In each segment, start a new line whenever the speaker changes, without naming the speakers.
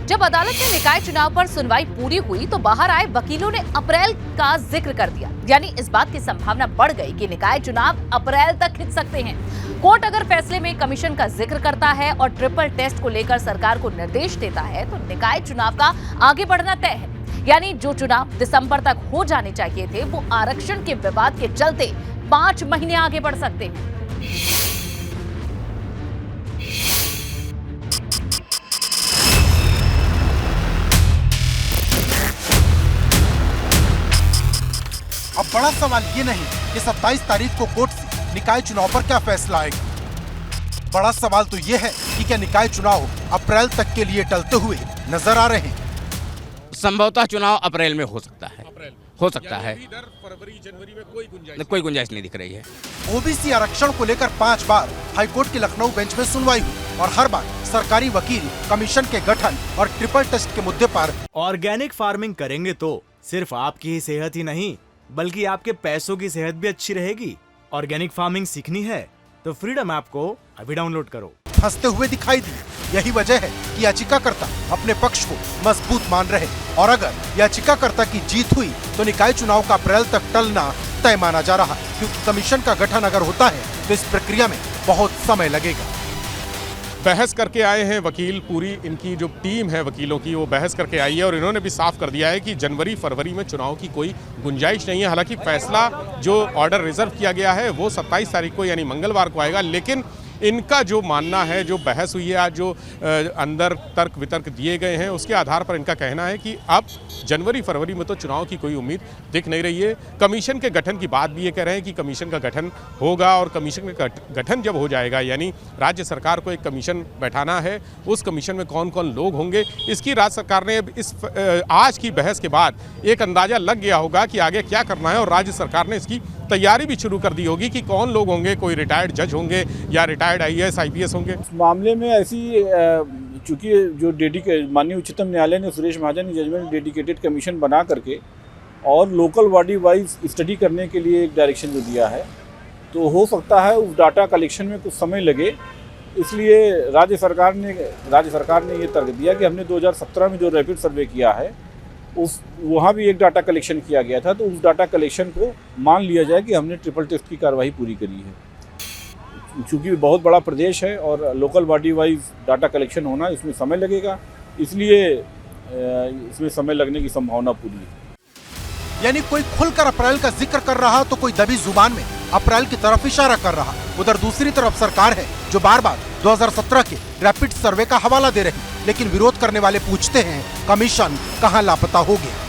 जब अदालत में निकाय चुनाव पर सुनवाई पूरी हुई तो बाहर आए वकीलों ने अप्रैल का जिक्र कर दिया। यानी इस बात की संभावना बढ़ गई कि निकाय चुनाव अप्रैल तक खिंच सकते हैं। कोर्ट अगर फैसले में कमीशन का जिक्र करता है और ट्रिपल टेस्ट को लेकर सरकार को निर्देश देता है तो निकाय चुनाव का आगे बढ़ना तय है। यानी जो चुनाव दिसंबर तक हो जाने चाहिए थे वो आरक्षण के विवाद के चलते 5 महीने आगे बढ़ सकते हैं।
अब बड़ा सवाल ये नहीं कि 27 तारीख को कोर्ट से निकाय चुनाव पर क्या फैसला आएगा। बड़ा सवाल तो ये है कि क्या निकाय चुनाव अप्रैल तक के लिए टलते हुए नजर आ रहे हैं।
संभवतः चुनाव अप्रैल में हो सकता है, फरवरी जनवरी में कोई गुंजाइश नहीं दिख रही है।
ओबीसी आरक्षण को लेकर 5 बार हाईकोर्ट की लखनऊ बेंच में सुनवाई हुई और हर बार सरकारी वकील कमीशन के गठन और ट्रिपल टेस्ट के मुद्दे पर
ऑर्गेनिक फार्मिंग करेंगे तो सिर्फ आपकी ही सेहत ही नहीं बल्कि आपके पैसों की सेहत भी अच्छी रहेगी। ऑर्गेनिक फार्मिंग सीखनी है तो फ्रीडम ऐप को अभी डाउनलोड करो।
फंसते हुए दिखाई दिए। यही वजह है कि याचिकाकर्ता अपने पक्ष को मजबूत मान रहे और अगर याचिकाकर्ता की जीत हुई तो निकाय चुनाव का अप्रैल तक टलना तय माना जा रहा, क्योंकि कमीशन का गठन अगर होता है तो इस प्रक्रिया में बहुत समय लगेगा।
बहस करके आए हैं वकील, पूरी इनकी जो टीम है वकीलों की वो बहस करके आई है और इन्होंने भी साफ कर दिया है कि जनवरी फरवरी में चुनाव की कोई गुंजाइश नहीं है। हालांकि फैसला जो ऑर्डर रिजर्व किया गया है वो 27 तारीख को यानी मंगलवार को आएगा, लेकिन इनका जो मानना है, जो बहस हुई है आज, जो अंदर तर्क वितर्क दिए गए हैं उसके आधार पर इनका कहना है कि अब जनवरी फरवरी में तो चुनाव की कोई उम्मीद दिख नहीं रही है। कमीशन के गठन की बात भी ये कह रहे हैं कि कमीशन का गठन होगा और कमीशन का गठन जब हो जाएगा यानी राज्य सरकार को एक कमीशन बैठाना है, उस कमीशन में कौन कौन लोग होंगे इसकी राज्य सरकार ने इस आज की बहस के बाद एक अंदाजा लग गया होगा कि आगे क्या करना है और राज्य सरकार ने इसकी तैयारी भी शुरू कर दी होगी कि कौन लोग होंगे, कोई रिटायर्ड जज होंगे या रिटायर्ड IAS IPS होंगे।
इस मामले में ऐसी चूंकि जो माननीय उच्चतम न्यायालय ने सुरेश महाजन की जजमेंट डेडिकेटेड कमीशन बना करके और लोकल बॉडी वाइज स्टडी करने के लिए एक डायरेक्शन जो दिया है, तो हो सकता है उस डाटा कलेक्शन में कुछ समय लगे। इसलिए राज्य सरकार ने ये तर्क दिया कि हमने 2017 में जो रैपिड सर्वे किया है वहाँ भी एक डाटा कलेक्शन किया गया था, तो उस डाटा कलेक्शन को मान लिया जाए कि हमने ट्रिपल टेस्ट की कार्रवाई पूरी करी है। चूँकि बहुत बड़ा प्रदेश है और local body wise data collection होना इसमें समय लगेगा, इसलिए इसमें समय लगने की संभावना पूरी है।
यानी कोई खुलकर अप्रैल का जिक्र कर रहा तो कोई दबी जुबान में अप्रैल की तरफ इशारा कर रहा। उधर दूसरी तरफ सरकार है जो बार बार 2017 के रैपिड सर्वे का हवाला दे रही, लेकिन विरोध करने वाले पूछते हैं कमीशन कहां लापता हो गया।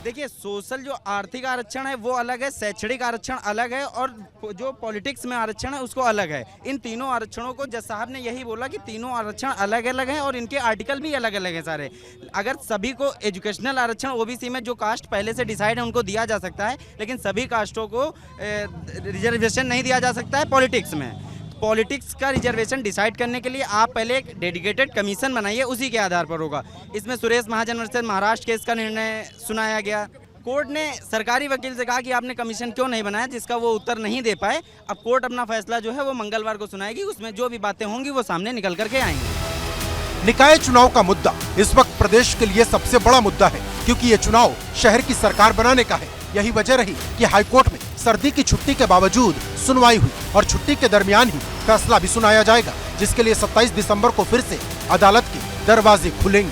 देखिए, सोशल जो आर्थिक आरक्षण है वो अलग है, शैक्षणिक आरक्षण अलग है और जो पॉलिटिक्स में आरक्षण है उसको अलग है। इन तीनों आरक्षणों को जज साहब ने यही बोला कि तीनों आरक्षण अलग अलग हैं और इनके आर्टिकल भी अलग अलग हैं सारे। अगर सभी को एजुकेशनल आरक्षण ओबीसी में जो कास्ट पहले से डिसाइड है उनको दिया जा सकता है, लेकिन सभी कास्टों को रिजर्वेशन नहीं दिया जा सकता है पॉलिटिक्स में। पॉलिटिक्स का रिजर्वेशन डिसाइड करने के लिए आप पहले एक डेडिकेटेड कमीशन बनाइए, उसी के आधार पर होगा। इसमें सुरेश महाजन वर्सेस महाराष्ट्र केस का निर्णय सुनाया गया। कोर्ट ने सरकारी वकील से कहा कि आपने कमीशन क्यों नहीं बनाया, जिसका वो उत्तर नहीं दे पाए। अब कोर्ट अपना फैसला जो है वो मंगलवार को सुनाएगी, उसमें जो भी बातें होंगी वो सामने निकल करके आएंगी।
निकाय चुनाव का मुद्दा इस वक्त प्रदेश के लिए सबसे बड़ा मुद्दा है, क्योंकि ये चुनाव शहर की सरकार बनाने का है। यही वजह रही कि हाईकोर्ट में सर्दी की छुट्टी के बावजूद सुनवाई हुई और छुट्टी के दरमियान ही फैसला भी सुनाया जाएगा, जिसके लिए 27 दिसंबर को फिर से अदालत के दरवाजे खुलेंगे।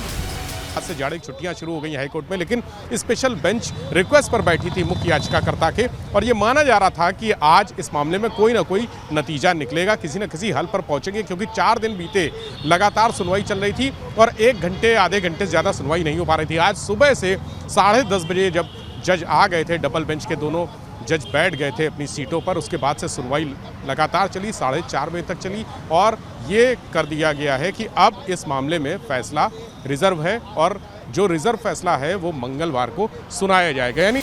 आज से जाड़े की छुट्टियां शुरू हो गई हाईकोर्ट में, लेकिन स्पेशल बेंच रिक्वेस्ट पर बैठी थी मुख्य याचिकाकर्ता के और ये माना जा रहा था कि आज इस मामले में कोई ना कोई नतीजा निकलेगा, किसी न किसी हल पर पहुंचेंगे, क्योंकि 4 दिन बीते लगातार सुनवाई चल रही थी और 1 घंटे आधे घंटे से ज़्यादा सुनवाई नहीं हो पा रही थी। आज सुबह से 10:30 बजे जब जज आ गए थे, डबल बेंच के दोनों जज बैठ गए थे अपनी सीटों पर, उसके बाद से सुनवाई लगातार चली, 4:30 बजे तक चली और ये कर दिया गया है कि अब इस मामले में फैसला रिजर्व है और जो रिजर्व फैसला है वो मंगलवार को सुनाया जाएगा। यानी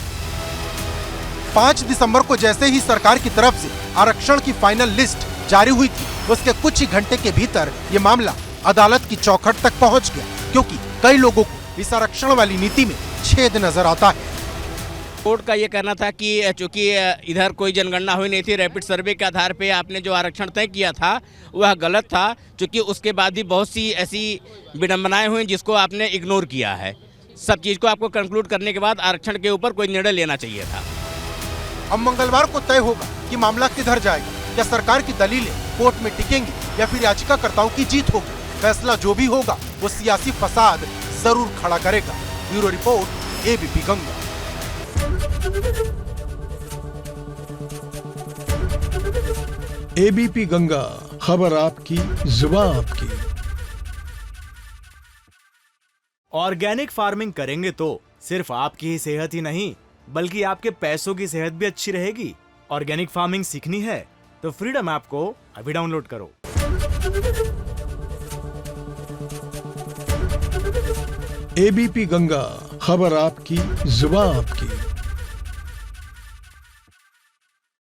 5 दिसंबर को जैसे ही सरकार की तरफ से आरक्षण की फाइनल लिस्ट जारी हुई थी, उसके कुछ ही घंटे के भीतर ये मामला अदालत की चौखट तक पहुंच गया, क्योंकि कई लोगों को इस आरक्षण वाली नीति में छेद नजर आता है।
कोर्ट का ये कहना था कि चूंकि इधर कोई जनगणना हुई नहीं थी, रैपिड सर्वे के आधार पे आपने जो आरक्षण तय किया था वह गलत था, क्योंकि उसके बाद भी बहुत सी ऐसी विडंबनाएं हुई जिसको आपने इग्नोर किया है। सब चीज़ को आपको कंक्लूड करने के बाद आरक्षण के ऊपर कोई निर्णय लेना चाहिए था।
अब मंगलवार को तय होगा कि मामला किधर जाएगा। क्या सरकार की दलीलें कोर्ट में टिकेंगी या फिर याचिकाकर्ताओं की जीत होगी। फैसला जो भी होगा वो सियासी फसाद जरूर खड़ा करेगा। Bureau report, ABP Ganga.
ABP Ganga, खबर आपकी, जुबान आपकी।
ऑर्गेनिक फार्मिंग करेंगे तो सिर्फ आपकी ही सेहत ही नहीं बल्कि आपके पैसों की सेहत भी अच्छी रहेगी। ऑर्गेनिक फार्मिंग सीखनी है तो फ्रीडम ऐप को अभी डाउनलोड करो।
एबीपी गंगा, खबर आपकी, जुबान आपकी।